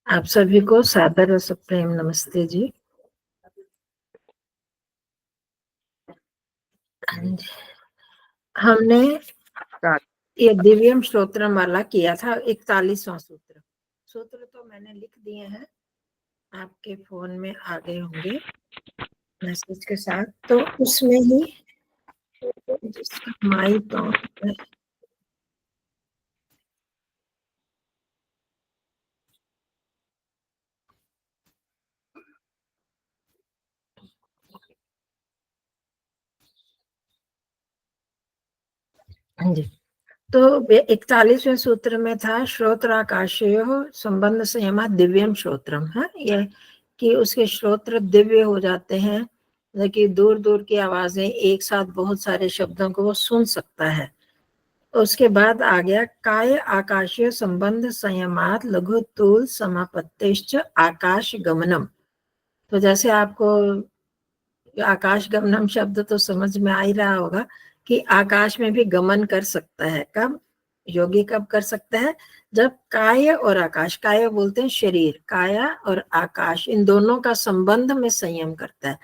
आप सभी को सादर और सुप्रेम नमस्ते जी। हमने ये दिव्यम स्तोत्रम वाला किया था 41वां सूत्र। सूत्र तो मैंने लिख दिए हैं, आपके फोन में आ गए होंगे मैसेज के साथ। तो उसमें ही जिसका माइक ऑन है, हाँ जी। तो 41वें सूत्र में था श्रोत्राकाशयो संबंध संयमा दिव्यम श्रोत्रम है, ये कि उसके श्रोत्र दिव्य हो जाते हैं, कि दूर दूर की आवाजें एक साथ बहुत सारे शब्दों को वो सुन सकता है। उसके बाद आ गया काय आकाशीय संबंध संयमात लघु तूल समापत्तिश्च आकाश गमनम। तो जैसे आपको आकाश गमनम शब्द तो समझ में आ ही रहा होगा कि आकाश में भी गमन कर सकता है। कब? योगी कब कर सकता है? जब काय और आकाश, काय बोलते हैं शरीर, काया और आकाश इन दोनों का संबंध में संयम करता है।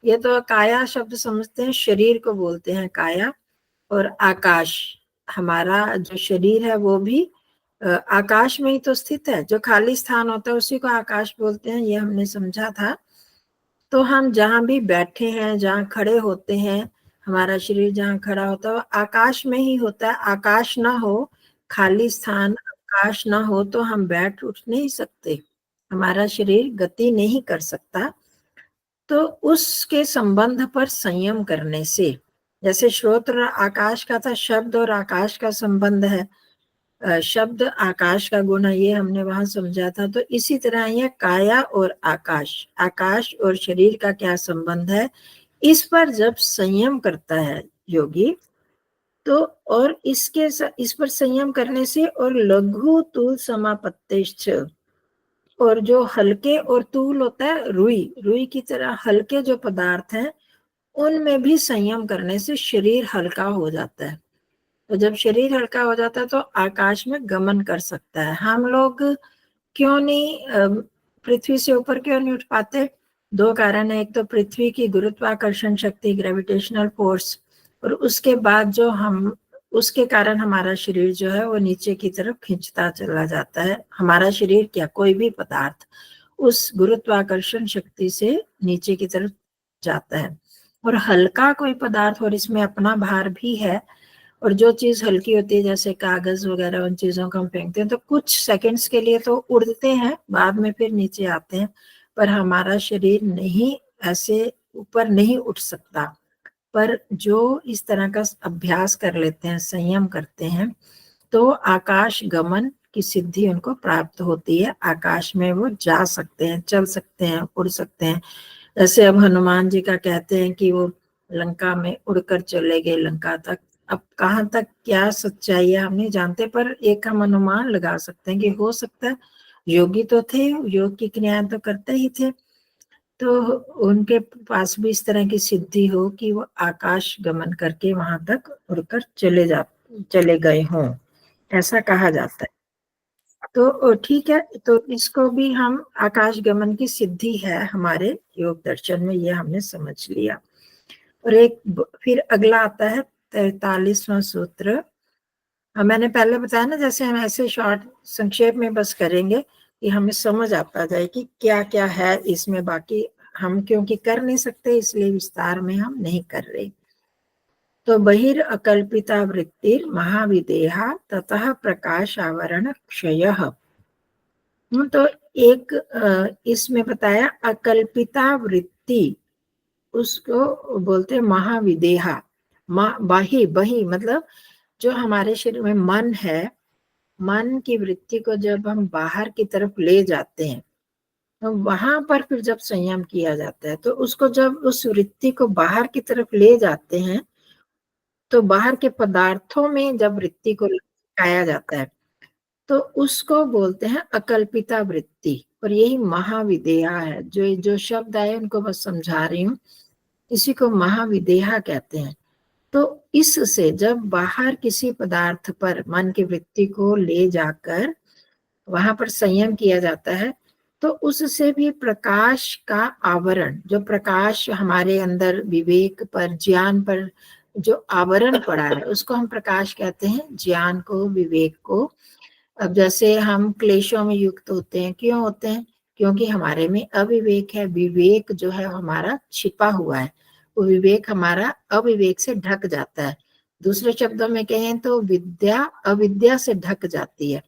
ये तो काया शब्द समझते हैं, शरीर को बोलते हैं काया। और आकाश, हमारा जो शरीर है वो भी आकाश में ही तो स्थित है। जो खाली स्थान होता है उसी को आकाश बोलते हैं, ये हमने समझा था। तो हम जहां भी बैठे हैं, जहां खड़े होते हैं, हमारा शरीर जहां खड़ा होता है वो आकाश में ही होता है। आकाश ना हो, खाली स्थान आकाश ना हो तो हम बैठ उठ नहीं सकते, हमारा शरीर गति नहीं कर सकता। तो उसके संबंध पर संयम करने से, जैसे श्रोत्र आकाश का था, शब्द और आकाश का संबंध है, शब्द आकाश का गुण है, ये हमने वहां समझा था। तो इसी तरह ये काया और आकाश, आकाश और शरीर का क्या संबंध है, इस पर जब संयम करता है योगी, तो और इस पर संयम करने से और लघु तूल समापत्तिश्च, और जो हल्के और तूल होता है रुई, रुई की तरह हल्के जो पदार्थ हैं उनमें भी संयम करने से शरीर हल्का हो जाता है। तो जब शरीर हल्का हो जाता है तो आकाश में गमन कर सकता है। हम लोग क्यों नहीं पृथ्वी से ऊपर क्यों नहीं उठ पाते? दो कारण है। एक तो पृथ्वी की गुरुत्वाकर्षण शक्ति, ग्रेविटेशनल फोर्स, और उसके बाद जो हम, उसके कारण हमारा शरीर जो है वो नीचे की तरफ खींचता चला जाता है। हमारा शरीर क्या, कोई भी पदार्थ उस गुरुत्वाकर्षण शक्ति से नीचे की तरफ जाता है। और हल्का कोई पदार्थ, और इसमें अपना भार भी है, और जो चीज हल्की होती है जैसे कागज वगैरह, उन चीजों को हम फेंकते हैं तो कुछ सेकंड्स के लिए तो उड़ते हैं, बाद में फिर नीचे आते हैं। पर हमारा शरीर नहीं, ऐसे ऊपर नहीं उठ सकता। पर जो इस तरह का अभ्यास कर लेते हैं, संयम करते हैं, तो आकाश गमन की सिद्धि उनको प्राप्त होती है। आकाश में वो जा सकते हैं, चल सकते हैं, उड़ सकते हैं। जैसे अब हनुमान जी का कहते हैं कि वो लंका में उड़कर चले गए लंका तक। अब कहाँ तक क्या सच्चाई है हम नहीं जानते, पर एक हम अनुमान लगा सकते हैं कि हो सकता है, योगी तो थे, योग की क्रियाएं तो करते ही थे, तो उनके पास भी इस तरह की सिद्धि हो कि वो आकाश गमन करके वहां तक उड़कर चले गए हों, ऐसा कहा जाता है। तो ठीक है, तो इसको भी हम आकाश गमन की सिद्धि है हमारे योग दर्शन में, ये हमने समझ लिया। और फिर अगला आता है 43वां सूत्र। मैंने पहले बताया ना, जैसे हम ऐसे शॉर्ट संक्षेप में बस करेंगे कि हमें समझ आता जाए कि क्या क्या है इसमें। बाकी हम क्योंकि कर नहीं सकते इसलिए विस्तार में हम नहीं कर रहे। तो बहिर अकल्पिता वृत्तिर महाविदेहा ततः प्रकाश आवरण क्षयः। तो एक इसमें बताया अकल्पिता वृत्ति, उसको बोलते हैं महाविदेहा। बही, बही मतलब जो हमारे शरीर में मन है, मन की वृत्ति को जब हम बाहर की तरफ ले जाते हैं तो वहां पर फिर जब संयम किया जाता है, तो उसको जब उस वृत्ति को बाहर की तरफ ले जाते हैं तो बाहर के पदार्थों में जब वृत्ति को लगाया जाता है तो उसको बोलते हैं अकल्पिता वृत्ति। और यही महाविदेहा है। जो शब्द आए उनको बस समझा रही हूँ, इसी को महाविदेहा कहते हैं। तो इससे जब बाहर किसी पदार्थ पर मन की वृत्ति को ले जाकर वहां पर संयम किया जाता है, तो उससे भी प्रकाश का आवरण, जो प्रकाश हमारे अंदर विवेक पर, ज्ञान पर जो आवरण पड़ा है, उसको हम प्रकाश कहते हैं, ज्ञान को, विवेक को। अब जैसे हम क्लेशों में युक्त होते हैं, क्यों होते हैं? क्योंकि हमारे में अविवेक है। विवेक जो है हमारा छिपा हुआ है, वो विवेक हमारा अविवेक से ढक जाता है। दूसरे शब्दों में कहें तो विद्या अविद्या से ढक जाती है,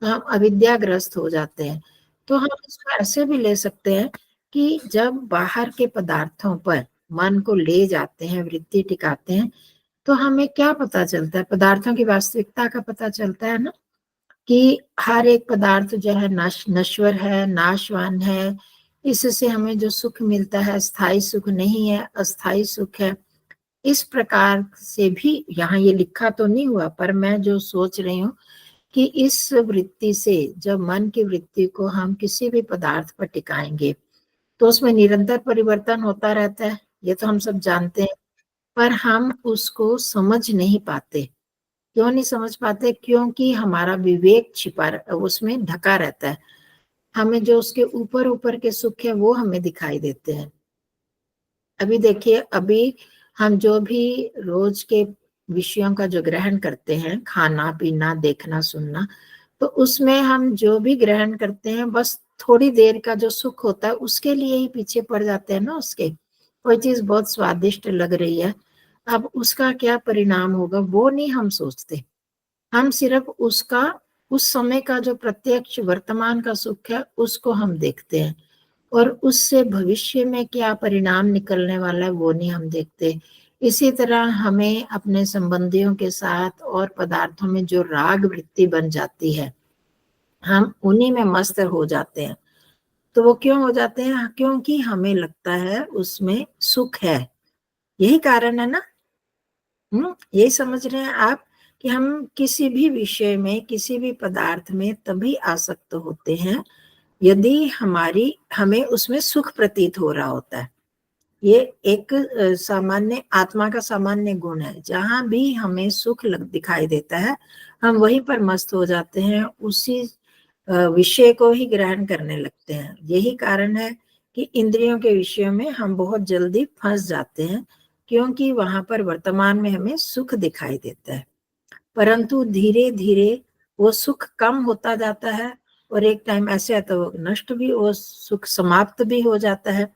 तो हम अविद्याग्रस्त हो जाते हैं। तो हम इसको ऐसे भी ले सकते हैं कि जब बाहर के पदार्थों पर मन को ले जाते हैं, वृत्ति टिकाते हैं, तो हमें क्या पता चलता है? पदार्थों की वास्तविकता का पता चलता है ना, कि हर एक पदार्थ जो है नश्वर है, नाशवान है। इससे हमें जो सुख मिलता है स्थायी सुख नहीं है, अस्थायी सुख है। इस प्रकार से भी यहाँ ये लिखा तो नहीं हुआ, पर मैं जो सोच रही हूँ कि इस वृत्ति से, जब मन की वृत्ति को हम किसी भी पदार्थ पर टिकाएंगे, तो उसमें निरंतर परिवर्तन होता रहता है, ये तो हम सब जानते हैं। पर हम उसको समझ नहीं पाते। क्यों नहीं समझ पाते? क्योंकि हमारा विवेक छिपा उसमें ढका रहता है। हमें जो उसके ऊपर ऊपर के सुख है वो हमें दिखाई देते हैं। अभी देखिए, अभी हम जो भी रोज के विषयों का जो ग्रहण करते हैं, खाना पीना देखना सुनना, तो उसमें हम जो भी ग्रहण करते हैं, बस थोड़ी देर का जो सुख होता है उसके लिए ही पीछे पड़ जाते हैं ना। उसके कोई चीज बहुत स्वादिष्ट लग रही है, अब उसका क्या परिणाम होगा वो नहीं हम सोचते। हम सिर्फ उसका, उस समय का जो प्रत्यक्ष वर्तमान का सुख है उसको हम देखते हैं, और उससे भविष्य में क्या परिणाम निकलने वाला है वो नहीं हम देखते। इसी तरह हमें अपने संबंधियों के साथ और पदार्थों में जो राग वृत्ति बन जाती है, हम उन्हीं में मस्त हो जाते हैं। तो वो क्यों हो जाते हैं? क्योंकि हमें लगता है उसमें सुख है। यही कारण है ना। यही समझ रहे हैं आप कि हम किसी भी विषय में, किसी भी पदार्थ में तभी आसक्त होते हैं यदि हमें उसमें सुख प्रतीत हो रहा होता है। ये एक सामान्य आत्मा का सामान्य गुण है। जहां भी हमें सुख दिखाई देता है, हम वहीं पर मस्त हो जाते हैं, उसी विषय को ही ग्रहण करने लगते हैं। यही कारण है कि इंद्रियों के विषयों में हम बहुत जल्दी फंस जाते हैं, क्योंकि वहां पर वर्तमान में हमें सुख दिखाई देता है। परंतु धीरे धीरे वो सुख कम होता जाता है, और एक टाइम ऐसे आता है वो नष्ट भी, वो सुख समाप्त भी हो जाता है।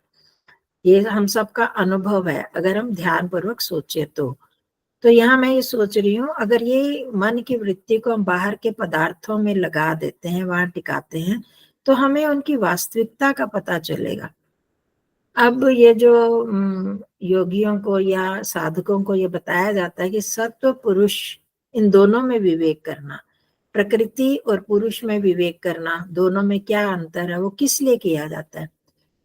ये हम सबका अनुभव है अगर हम ध्यान पूर्वक सोचे तो यहाँ मैं ये सोच रही हूँ, अगर ये मन की वृत्ति को हम बाहर के पदार्थों में लगा देते हैं, वहां टिकाते हैं, तो हमें उनकी वास्तविकता का पता चलेगा। अब ये जो योगियों को या साधकों को ये बताया जाता है कि सत्व पुरुष, इन दोनों में विवेक करना, प्रकृति और पुरुष में विवेक करना, दोनों में क्या अंतर है, वो किस लिए किया जाता है?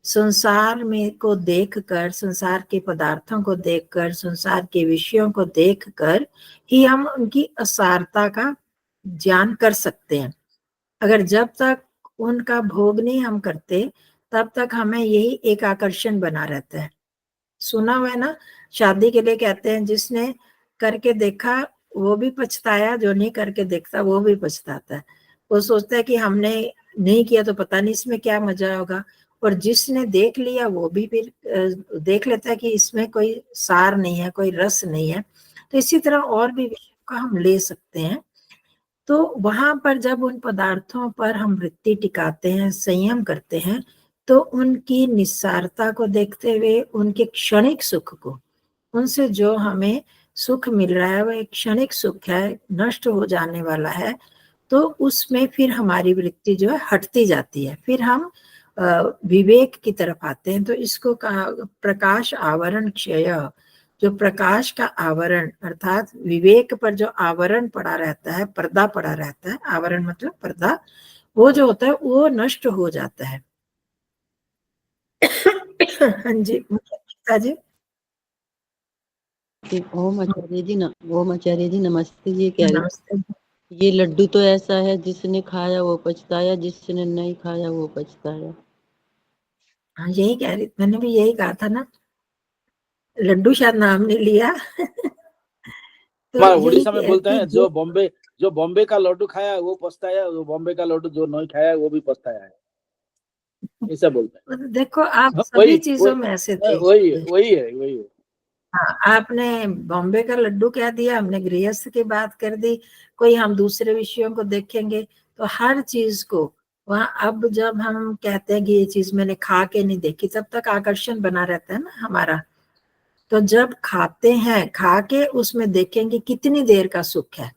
संसार में को देखकर, संसार के पदार्थों को देखकर, संसार के विषयों को देखकर ही हम उनकी असारता का ज्ञान कर सकते हैं। अगर जब तक उनका भोग नहीं हम करते, तब तक हमें यही एक आकर्षण बना रहता है। सुना हुआ है ना, शादी के लिए कहते हैं जिसने करके देखा वो भी पछताया, जो नहीं करके देखता वो भी पछताता है। वो सोचता है कि हमने नहीं किया तो पता नहीं इसमें क्या मजा होगा, और जिसने देख लिया वो भी फिर देख लेता है कि इसमें कोई सार नहीं है, कोई रस नहीं है। तो इसी तरह और भी विषयों का हम ले सकते हैं। तो वहां पर जब उन पदार्थों पर हम वृत्ति टिकाते हैं, संयम करते हैं, तो उनकी निस्सारता को देखते हुए, उनके क्षणिक सुख को, उनसे जो हमें सुख मिल रहा है वो एक क्षणिक सुख है, नष्ट हो जाने वाला है, तो उसमें फिर हमारी वृत्ति जो है हटती जाती है। फिर हम विवेक की तरफ आते हैं। तो इसको कहा प्रकाश आवरण क्षय। जो प्रकाश का आवरण अर्थात विवेक पर जो आवरण पड़ा रहता है, पर्दा पड़ा रहता है, आवरण मतलब पर्दा, वो जो होता है वो नष्ट हो जाता है। हाँ जी जी। ओम आचार्य जी ओम आचार्य जी नमस्ते। ये कह रही नमस्ते। ये लड्डू तो ऐसा है जिसने खाया वो पछताया, जिसने नहीं खाया वो पछताया। हाँ यही कह रही, मैंने भी यही कहा था ना, लड्डू शायद नाम नहीं लिया। तो हमारा यही उड़ीसा में कि बोलते हैं जो बॉम्बे जो बॉम्बे का लड्डू खाया वो पछताया, जो बॉम्बे का लड्डू जो नहीं खाया वो भी पछताया है, ऐसा बोलते मतलब देखो आप हैं। सभी चीजों में ऐसे थे। वही है। हाँ, आपने बॉम्बे का लड्डू कह दिया, हमने गृहस्थ की बात कर दी, कोई हम दूसरे विषयों को देखेंगे तो हर चीज को वहाँ, अब जब हम कहते हैं कि ये चीज मैंने खा के नहीं देखी, तब तक आकर्षण बना रहता है ना हमारा। तो जब खाते हैं, खा के उसमें देखेंगे कितनी देर का सुख है,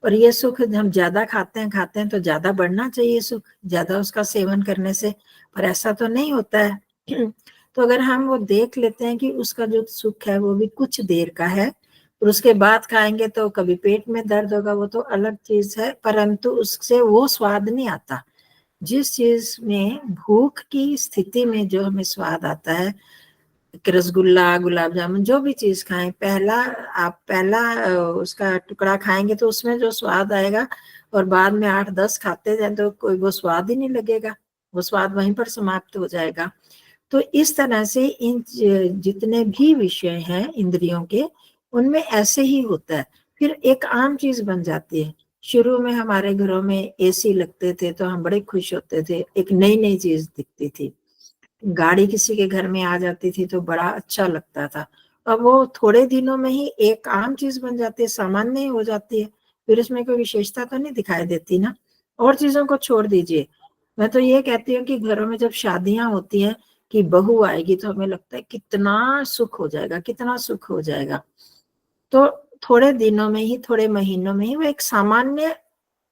और ये सुख हम ज्यादा खाते हैं तो ज्यादा बढ़ना चाहिए सुख, ज्यादा उसका सेवन करने से, पर ऐसा तो नहीं होता है। तो अगर हम वो देख लेते हैं कि उसका जो सुख है वो भी कुछ देर का है, और उसके बाद खाएंगे तो कभी पेट में दर्द होगा, वो तो अलग चीज है, परंतु उससे वो स्वाद नहीं आता जिस चीज में भूख की स्थिति में जो हमें स्वाद आता है। रसगुल्ला, गुलाब जामुन, जो भी चीज खाएं, पहला उसका टुकड़ा खाएंगे तो उसमें जो स्वाद आएगा, और बाद में 8-10 खाते जाए तो कोई वो स्वाद ही नहीं लगेगा, वो स्वाद वहीं पर समाप्त हो जाएगा। तो इस तरह से इन जितने भी विषय हैं इंद्रियों के, उनमें ऐसे ही होता है। फिर एक आम चीज बन जाती है। शुरू में हमारे घरों में एसी लगते थे तो हम बड़े खुश होते थे, एक नई नई चीज दिखती थी। गाड़ी किसी के घर में आ जाती थी तो बड़ा अच्छा लगता था। अब वो थोड़े दिनों में ही एक आम चीज बन जाती है, सामान्य हो जाती है, फिर उसमें कोई विशेषता तो नहीं दिखाई देती ना। और चीजों को छोड़ दीजिए, मैं तो ये कहती हूँ कि घरों में जब शादियां होती हैं कि बहू आएगी तो हमें लगता है कितना सुख हो जाएगा, कितना सुख हो जाएगा। तो थोड़े दिनों में ही, थोड़े महीनों में ही वो एक सामान्य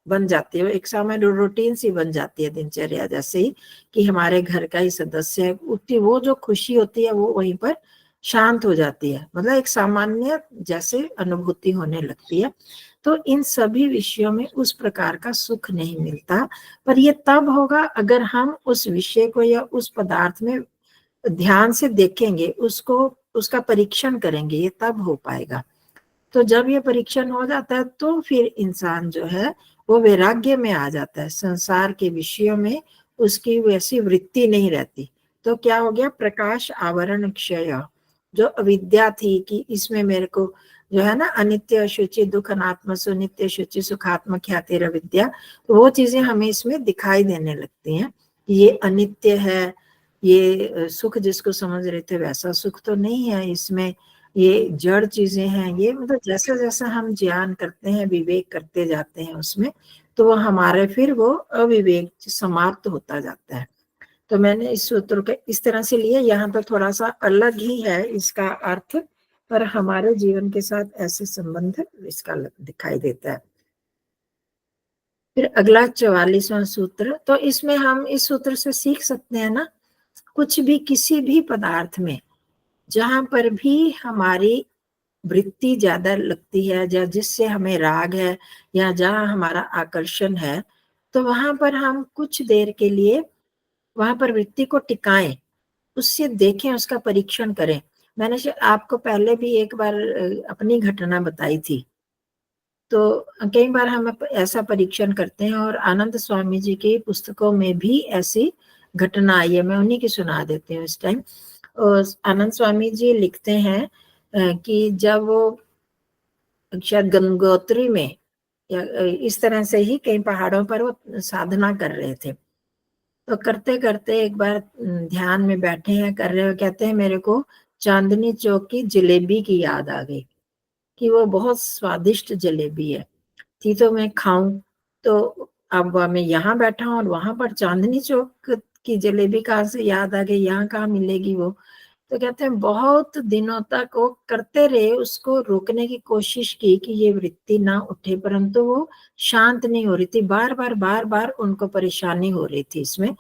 बन जाती है, एक सामान्य रूटीन सी बन जाती है, दिनचर्या जैसे ही, कि हमारे घर का ही सदस्य है। उतनी वो जो खुशी होती है वो वहीं पर शांत हो जाती है, मतलब एक सामान्य जैसे अनुभूति होने लगती है। तो इन सभी विषयों में उस प्रकार का सुख नहीं मिलता, पर ये तब होगा अगर हम उस विषय को या उस पदार्थ में ध्यान से देखेंगे, उसको, उसका परीक्षण करेंगे, ये तब हो पाएगा। तो जब ये परीक्षण हो जाता है तो फिर इंसान जो है वो वैराग्य में आ जाता है, संसार के विषयों में उसकी वैसी वृत्ति नहीं रहती। तो क्या हो गया, प्रकाश आवरण क्षय, जो अविद्या थी कि इसमें मेरे को जो है ना अनित्य शुचि दुख अनात्म सुनित्य शुचि सुखात्म ख्यातिर अविद्या, तो वो चीजें हमें इसमें दिखाई देने लगती हैं। ये अनित्य है, ये सुख जिसको समझ रहे थे वैसा सुख तो नहीं है इसमें, ये जड़ चीजें हैं, ये मतलब जैसा जैसा हम ज्ञान करते हैं, विवेक करते जाते हैं उसमें, तो वो हमारे फिर वो अविवेक समाप्त होता जाता है। तो मैंने इस सूत्र को इस तरह से लिया, यहाँ पर थोड़ा सा अलग ही है इसका अर्थ, पर हमारे जीवन के साथ ऐसे संबंध इसका दिखाई देता है। फिर अगला 44वां सूत्र, तो इसमें हम इस सूत्र से सीख सकते हैं ना, कुछ भी किसी भी पदार्थ में जहां पर भी हमारी वृत्ति ज्यादा लगती है, या जिससे हमें राग है, या जहां हमारा आकर्षण है, तो वहां पर हम कुछ देर के लिए वहां पर वृत्ति को टिकाएं, उससे देखें, उसका परीक्षण करें। मैंने आपको पहले भी एक बार अपनी घटना बताई थी। तो कई बार हम ऐसा परीक्षण करते हैं, और आनंद स्वामी जी की पुस्तकों में भी ऐसी घटना आई है, मैं उन्हीं की सुना देती हूँ इस टाइम। आनंद स्वामी जी लिखते हैं कि जब वो शायद गंगोत्री में या इस तरह से ही कई पहाड़ों पर वो साधना कर रहे थे, तो करते करते एक बार ध्यान में बैठे हैं, कर रहे हो, कहते हैं मेरे को चांदनी चौक की जलेबी की याद आ गई कि वो बहुत स्वादिष्ट जलेबी है थी, तो मैं खाऊं। तो अब मैं यहाँ बैठा हूँ और वहां पर चांदनी चौक की जलेबी कहाँ से याद आ गई, यहाँ कहाँ मिलेगी वो। तो कहते हैं बहुत दिनों तक वो करते रहे, उसको रोकने की कोशिश की कि ये वृत्ति ना उठे, परंतु वो शांत नहीं हो रही थी, बार बार उनको परेशानी हो रही थी इसमें।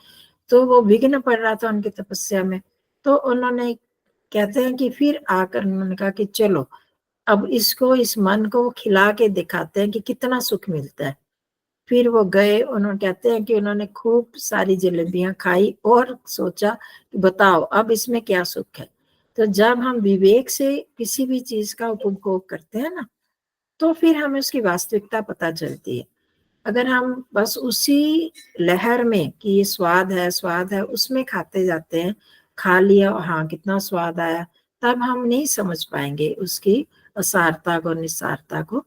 तो वो विघ्न पड़ रहा था उनकी तपस्या में। तो उन्होंने, कहते हैं कि फिर आकर उन्होंने कहा कि चलो अब इसको, इस मन को खिला के दिखाते हैं कि कितना सुख मिलता है। फिर वो गए, उन्होंने, कहते हैं कि उन्होंने खूब सारी जलेबियां खाई और सोचा कि बताओ अब इसमें क्या सुख है। तो जब हम विवेक से किसी भी चीज का उपभोग करते हैं ना, तो फिर हमें उसकी वास्तविकता पता चलती है। अगर हम बस उसी लहर में कि ये स्वाद है उसमें खाते जाते हैं, खा लिया हाँ कितना स्वाद आया, तब हम नहीं समझ पाएंगे उसकी असारता को, निस्सारता को।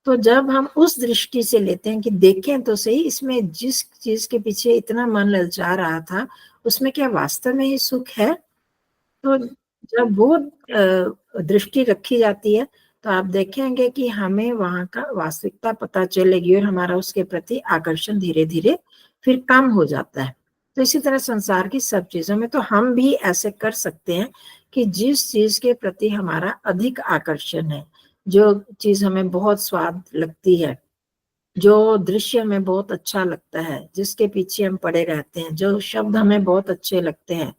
तो जब हम उस दृष्टि से लेते हैं कि देखें तो सही, इसमें जिस चीज के पीछे इतना मन ललचा रहा था उसमें क्या वास्तव में ही सुख है, तो जब वो दृष्टि रखी जाती है तो आप देखेंगे कि हमें वहां का वास्तविकता पता चलेगी और हमारा उसके प्रति आकर्षण धीरे धीरे फिर कम हो जाता है। तो इसी तरह संसार की सब चीजों में तो हम भी ऐसे कर सकते हैं कि जिस चीज के प्रति हमारा अधिक आकर्षण है, जो चीज हमें बहुत स्वाद लगती है, जो दृश्य हमें बहुत अच्छा लगता है, जिसके पीछे हम पड़े रहते हैं, जो शब्द हमें बहुत अच्छे लगते हैं,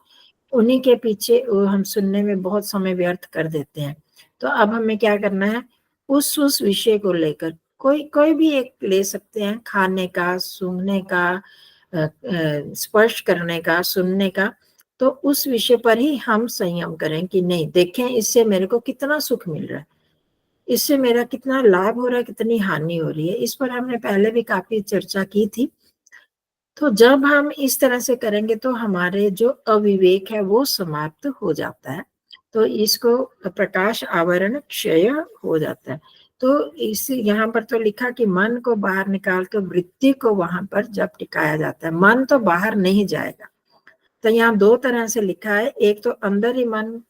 उन्हीं के पीछे हम सुनने में बहुत समय व्यर्थ कर देते हैं। तो अब हमें क्या करना है, उस विषय को लेकर कोई भी एक ले सकते हैं, खाने का, सूंघने का, स्पर्श करने का, सुनने का, तो उस विषय पर ही हम संयम करें कि नहीं, देखें इससे मेरे को कितना सुख मिल रहा है, इससे मेरा कितना लाभ हो रहा है, कितनी हानि हो रही है। इस पर हमने पहले भी काफी चर्चा की थी। तो जब हम इस तरह से करेंगे तो हमारे जो अविवेक है वो समाप्त हो जाता है, तो इसको प्रकाश आवरण क्षय हो जाता है। तो इस यहाँ पर तो लिखा कि मन को बाहर निकाल कर वृत्ति को वहां पर जब टिकाया जाता है, मन तो बाहर नहीं जाएगा। तो यहाँ दो तरह से लिखा है, एक तो अंदर ही मन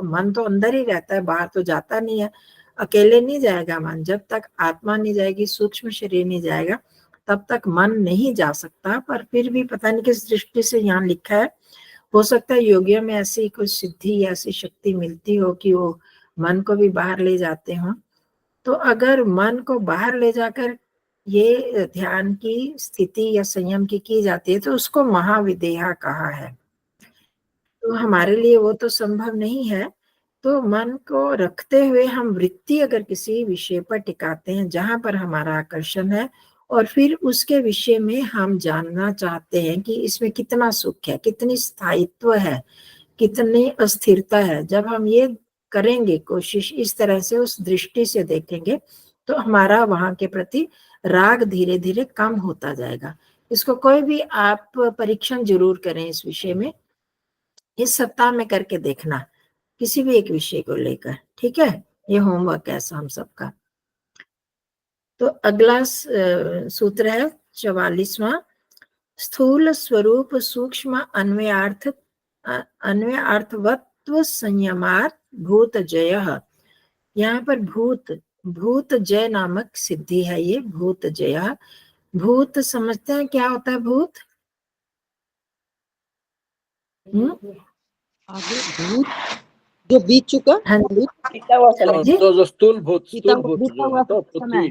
मन तो अंदर ही रहता है, बाहर तो जाता नहीं है, अकेले नहीं जाएगा मन, जब तक आत्मा नहीं जाएगी, सूक्ष्म शरीर नहीं जाएगा तब तक मन नहीं जा सकता। पर फिर भी पता नहीं किस दृष्टि से यहाँ लिखा है, हो सकता है योगियों में ऐसी कोई सिद्धि या ऐसी शक्ति मिलती हो कि वो मन को भी बाहर ले जाते हो। तो अगर मन को बाहर ले जाकर ये ध्यान की स्थिति या संयम की जाती है तो उसको महाविदेहा कहा है। तो हमारे लिए वो तो संभव नहीं है। तो मन को रखते हुए हम वृत्ति अगर किसी विषय पर टिकाते हैं जहां पर हमारा आकर्षण है, और फिर उसके विषय में हम जानना चाहते हैं कि इसमें कितना सुख है, कितनी स्थायित्व है, कितनी अस्थिरता है, जब हम ये करेंगे कोशिश, इस तरह से उस दृष्टि से देखेंगे तो हमारा वहां के प्रति राग धीरे धीरे कम होता जाएगा। इसको कोई भी आप परीक्षण जरूर करें इस विषय में, इस सप्ताह में करके देखना, किसी भी एक विषय को लेकर, ठीक है। ये होमवर्क है हम सबका। तो अगला सूत्र है 44वां, स्थूल स्वरूप सूक्ष्म अन्वयार्थवत्व संयमार्थ भूत जय। यहाँ पर भूत जय नामक सिद्धि है, ये भूत जय। भूत समझते हैं क्या होता है भूत? आगे भूत जो बीत चुका, हाँ भूत बीता हुआ समय। जी, तो जो स्थूल भूत बीता जो हुआ है तो समय।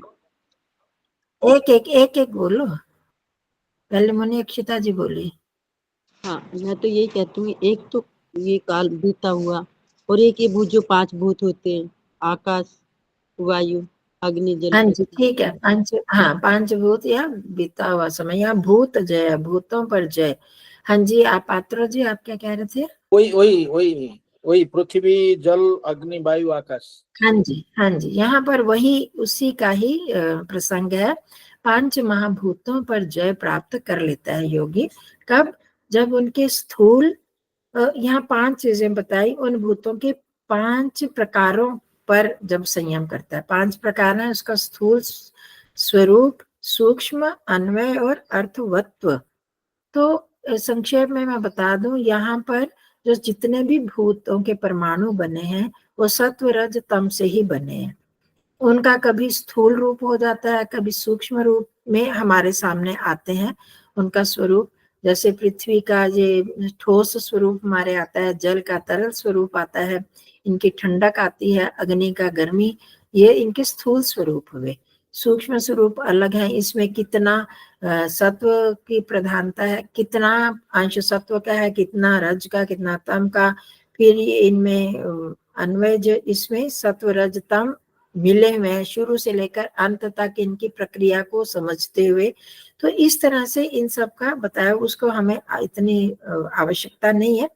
पृथ्वी। एक बोलो, पहले मुनि अक्षिता जी बोली। हाँ, मैं तो यही कहती हूँ, एक तो ये काल बीता हुआ, और एक ये भूत जो 5 भूत होते हैं, आकाश, वायु, अग्नि, जल, हाँ जी, पृथ्वी। ठीक है, पांच भूत या बीता हुआ समय, या भूत जय, भूतों पर जय। हाँ जी, आप पात्रो जी, आप क्या कह रहे थे? वही पृथ्वी, जल, अग्नि, वायु, आकाश। हाँ जी, यहाँ पर वही उसी का ही प्रसंग है। 5 महाभूतों पर जय प्राप्त कर लेता है योगी। कब? जब उनके स्थूल, यहाँ 5 चीजें बताई, उन भूतों के 5 प्रकारों पर जब संयम करता है। 5 प्रकार है उसका, स्थूल स्वरूप, सूक्ष्म, अन्वय और अर्थवत्व। तो संक्षेप में मैं बता दूं, यहाँ पर जो जितने भी भूतों के परमाणु बने हैं वो सत्व रज तम से ही बने हैं। उनका कभी स्थूल रूप हो जाता है, कभी सूक्ष्म रूप में हमारे सामने आते हैं उनका स्वरूप। जैसे पृथ्वी का ये ठोस स्वरूप हमारे आता है, जल का तरल स्वरूप आता है, इनकी ठंडक आती है, अग्नि का गर्मी, ये इनके स्थूल स्वरूप हुए। सूक्ष्म स्वरूप अलग है, इसमें कितना सत्व की प्रधानता है, कितना अंश सत्व का है, कितना रज का, कितना तम का। फिर इनमें अन्वय जो इसमें सत्व रज तम मिले हुए हैं, शुरू से लेकर अंत तक इनकी प्रक्रिया को समझते हुए। तो इस तरह से इन सब का बताया, उसको हमें इतनी आवश्यकता नहीं है।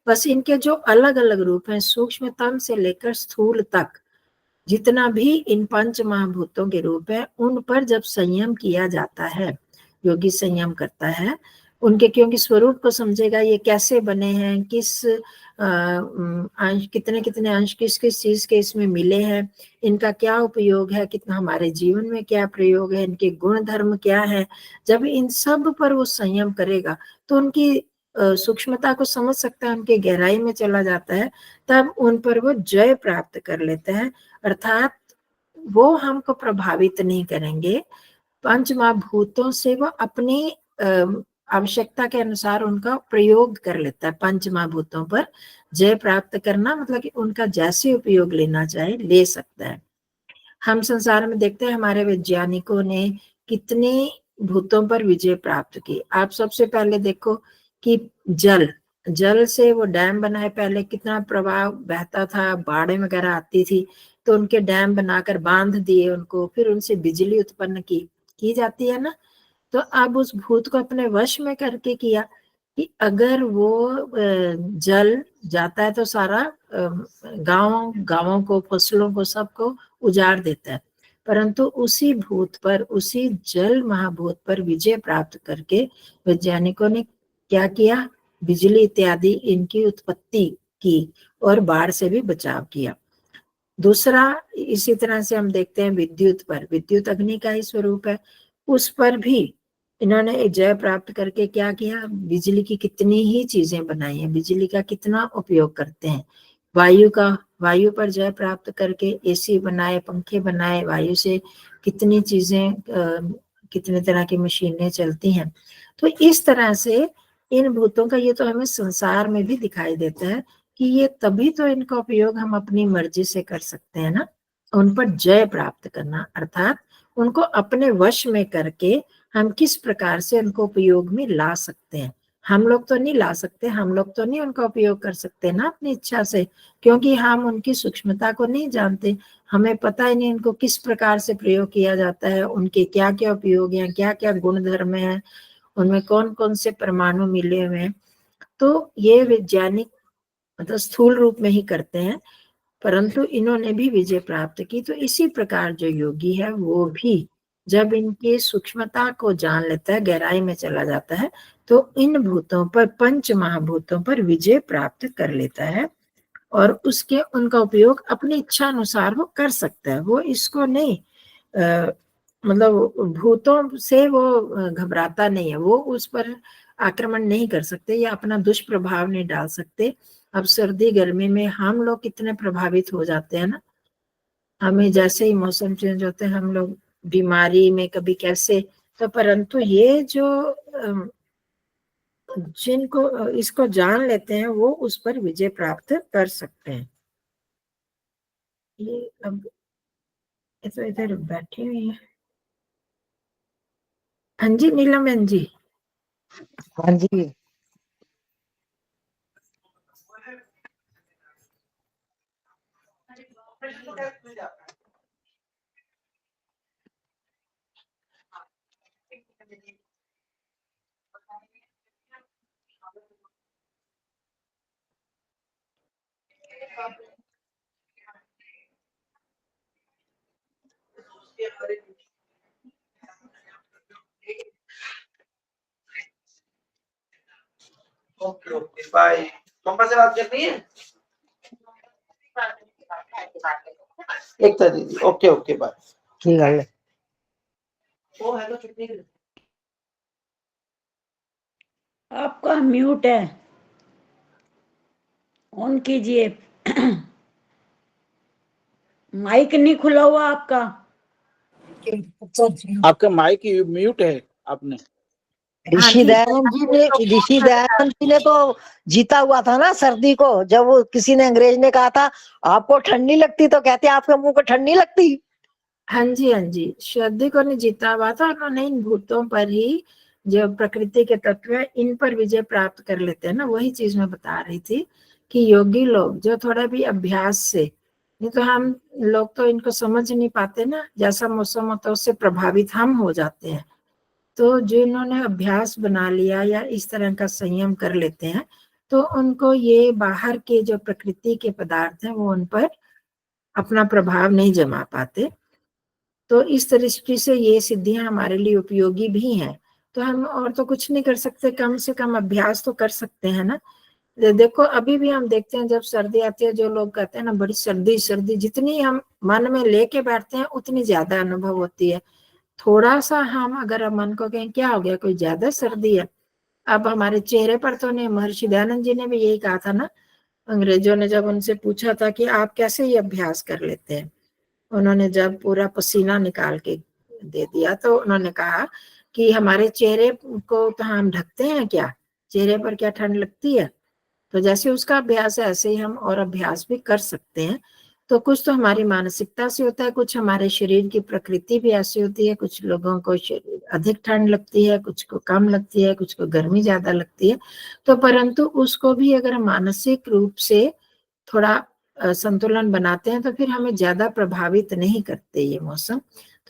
बस इनके जो अलग अलग रूप हैं, सूक्ष्मतम से लेकर स्थूल तक, जितना भी इन 5 महाभूतों के रूप है, उन पर जब संयम किया जाता है, योगी संयम करता है, उनके क्योंकि स्वरूप को समझेगा, ये कैसे बने हैं, किस अंश, कितने कितने अंश किस किस चीज के इसमें मिले हैं, इनका क्या उपयोग है, कितना हमारे जीवन में क्या प्रयोग है, इनके गुण धर्म क्या है। जब इन सब पर वो संयम करेगा तो उनकी सूक्ष्मता को समझ सकता है, उनके गहराई में चला जाता है, तब उन पर वो जय प्राप्त कर लेता है। अर्थात वो हमको प्रभावित नहीं करेंगे, पंच महाभूतों से वो अपनी आवश्यकता के अनुसार उनका प्रयोग कर लेता है। पंच महाभूतों पर जय प्राप्त करना मतलब कि उनका जैसे उपयोग लेना चाहे ले सकता है। हम संसार में देखते हैं हमारे वैज्ञानिकों ने कितने भूतों पर विजय प्राप्त की। आप सबसे पहले देखो कि जल से वो डैम बनाए, पहले कितना प्रवाह बहता था, बाढ़ें वगैरह आती थी, तो उनके डैम बनाकर बांध दिए उनको, फिर उनसे बिजली उत्पन्न की जाती है ना। तो अब उस भूत को अपने वश में करके किया कि अगर वो जल जाता है तो सारा गांवों को, फसलों को, सबको उजाड़ देता है। परंतु उसी भूत पर, उसी जल महाभूत पर विजय प्राप्त करके वैज्ञानिकों ने क्या किया, बिजली इत्यादि इनकी उत्पत्ति की और बाढ़ से भी बचाव किया। दूसरा, इसी तरह से हम देखते हैं विद्युत पर, विद्युत अग्नि का ही स्वरूप है, उस पर भी इन्होंने जय प्राप्त करके क्या किया, बिजली की कितनी ही चीजें बनाई हैं, बिजली का कितना उपयोग करते हैं। वायु पर जय प्राप्त करके एसी बनाए, पंखे बनाए, वायु से कितनी चीजें, कितने तरह की मशीनें चलती हैं। तो इस तरह से इन भूतों का ये तो हमें संसार में भी दिखाई देता है कि ये तभी तो इनका उपयोग हम अपनी मर्जी से कर सकते हैं ना। उन पर जय प्राप्त करना अर्थात उनको अपने वश में करके हम किस प्रकार से उनको उपयोग में ला सकते हैं। हम लोग तो नहीं ला सकते, हम लोग तो नहीं उनका उपयोग कर सकते ना अपनी इच्छा से, क्योंकि हम उनकी सूक्ष्मता को नहीं जानते, हमें पता ही नहीं उनको किस प्रकार से प्रयोग किया जाता है, उनके क्या क्या उपयोग हैं, क्या क्या गुण धर्म है, उनमें कौन कौन से परमाणु मिले हुए हैं। तो ये वैज्ञानिक मतलब स्थूल रूप में ही करते हैं, परंतु इन्होंने भी विजय प्राप्त की। तो इसी प्रकार जो योगी है वो भी जब इनकी सूक्ष्मता को जान लेता है, गहराई में चला जाता है, तो इन भूतों पर, पंच महाभूतों पर विजय प्राप्त कर लेता है और उसके उनका उपयोग अपनी इच्छा अनुसार वो कर सकता है। वो इसको नहीं मतलब भूतों से वो घबराता नहीं है, वो उस पर आक्रमण नहीं कर सकते या अपना दुष्प्रभाव नहीं डाल सकते। अब सर्दी गर्मी में हम लोग कितने प्रभावित हो जाते हैं ना, हमें जैसे ही मौसम चेंज होते हैं हम लोग बीमारी में कभी कैसे, तो परंतु ये जो जिनको इसको जान लेते हैं वो उस पर विजय प्राप्त कर सकते हैं। ये अब ये तो इधर बैठी हुई है। हाँ जी नीलम बहन जी। हाँ जी। Okay okay bye. मम्मा से बात करनी है एकता दीदी। Okay okay bye. ठीक है। वो है तो छुट्टी के लिए। आपका म्यूट है, ऑन कीजिए। माइक नहीं खुला हुआ आपका। आपका माइक म्यूट है आपने। ऋषि दयानंद जी ने तो जीता हुआ था ना सर्दी को, जब वो किसी ने अंग्रेज ने कहा था आपको ठंड नहीं लगती तो कहते आपके मुंह को ठंड नहीं लगती। हाँ जी सर्दी को नहीं जीता हुआ था, उन्होंने इन भूतों पर ही जो प्रकृति के तत्व है इन पर विजय प्राप्त कर लेते हैं ना। वही चीज मैं बता रही थी कि योगी लोग जो थोड़ा भी अभ्यास से, नहीं तो हम लोग तो इनको समझ नहीं पाते ना, जैसा मौसम होता है उससे प्रभावित हम हो जाते हैं। तो जिन्होंने अभ्यास बना लिया या इस तरह का संयम कर लेते हैं तो उनको ये बाहर के जो प्रकृति के पदार्थ हैं वो उन पर अपना प्रभाव नहीं जमा पाते। तो इस दृष्टि से ये सिद्धियां हमारे लिए उपयोगी भी हैं। तो हम और तो कुछ नहीं कर सकते, कम से कम अभ्यास तो कर सकते हैं ना। देखो अभी भी हम देखते हैं जब सर्दी आती है, जो लोग कहते हैं ना बड़ी सर्दी सर्दी, जितनी हम मन में लेके बैठते हैं उतनी ज्यादा अनुभव होती है। थोड़ा सा हम अगर मन को कहें क्या हो गया, कोई ज्यादा सर्दी है, अब हमारे चेहरे पर तो नहीं, महर्षि दयानंद जी ने भी यही कहा था ना, अंग्रेजों ने जब उनसे पूछा था कि आप कैसे ये अभ्यास कर लेते हैं, उन्होंने जब पूरा पसीना निकाल के दे दिया तो उन्होंने कहा कि हमारे चेहरे को तो हम ढकते हैं क्या, चेहरे पर क्या ठंड लगती है। तो जैसे उसका अभ्यास है ऐसे ही हम और अभ्यास भी कर सकते हैं। तो कुछ तो हमारी मानसिकता से होता है, कुछ हमारे शरीर की प्रकृति भी ऐसी होती है, कुछ लोगों को अधिक ठंड लगती है, कुछ को कम लगती है, कुछ को गर्मी ज्यादा लगती है। तो परंतु उसको भी अगर हम मानसिक रूप से थोड़ा संतुलन बनाते हैं तो फिर हमें ज्यादा प्रभावित नहीं करते ये मौसम।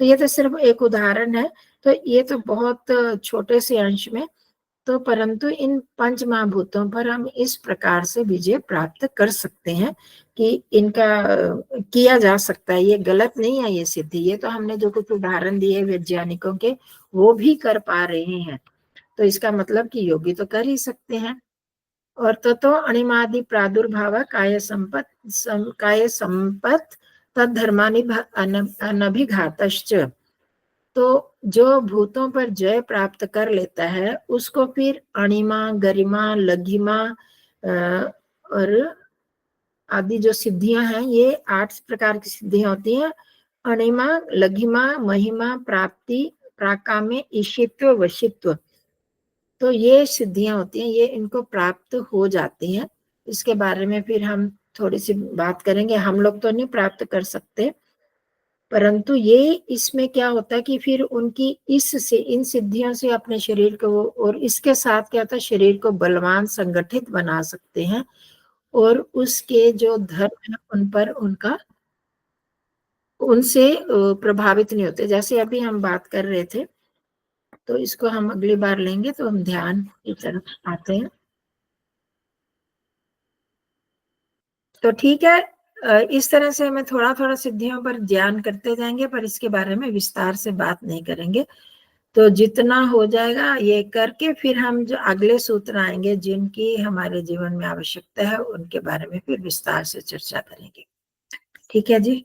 तो ये तो सिर्फ एक उदाहरण है, तो ये तो बहुत छोटे से अंश में, तो परंतु इन पंच महाभूतों पर हम इस प्रकार से विजय प्राप्त कर सकते हैं कि इनका किया जा सकता है, ये गलत नहीं है ये सिद्धि। ये तो हमने जो कुछ उदाहरण दिए वैज्ञानिकों के, वो भी कर पा रहे हैं, तो इसका मतलब कि योगी तो कर ही सकते हैं। और ततो अणिमादि प्रादुर्भाव काय संपत तद्धर्मानि अनभिघातश्च। तो जो भूतों पर जय प्राप्त कर लेता है उसको फिर अणिमा, गरिमा, लघिमा और आदि जो सिद्धियां हैं, ये 8 प्रकार की सिद्धियां होती हैं। अणिमा, लघिमा, महिमा, प्राप्ति, प्राकाम्य, ईशित्व, वशित्व, तो ये सिद्धियां होती हैं, ये इनको प्राप्त हो जाती हैं। इसके बारे में फिर हम थोड़ी सी बात करेंगे, हम लोग तो नहीं प्राप्त कर सकते, परंतु ये इसमें क्या होता है कि फिर उनकी इससे, इन सिद्धियों से अपने शरीर को, और इसके साथ क्या होता है, शरीर को बलवान संगठित बना सकते हैं, और उसके जो धर्म है उन पर उनका, उनसे प्रभावित नहीं होते। जैसे अभी हम बात कर रहे थे, तो इसको हम अगली बार लेंगे, तो हम ध्यान की तरफ आते हैं। तो ठीक है, इस तरह से हमें थोड़ा थोड़ा सिद्धियों पर ध्यान करते जाएंगे, पर इसके बारे में विस्तार से बात नहीं करेंगे। तो जितना हो जाएगा ये करके फिर हम जो अगले सूत्र आएंगे जिनकी हमारे जीवन में आवश्यकता है, उनके बारे में फिर विस्तार से चर्चा करेंगे। ठीक है जी।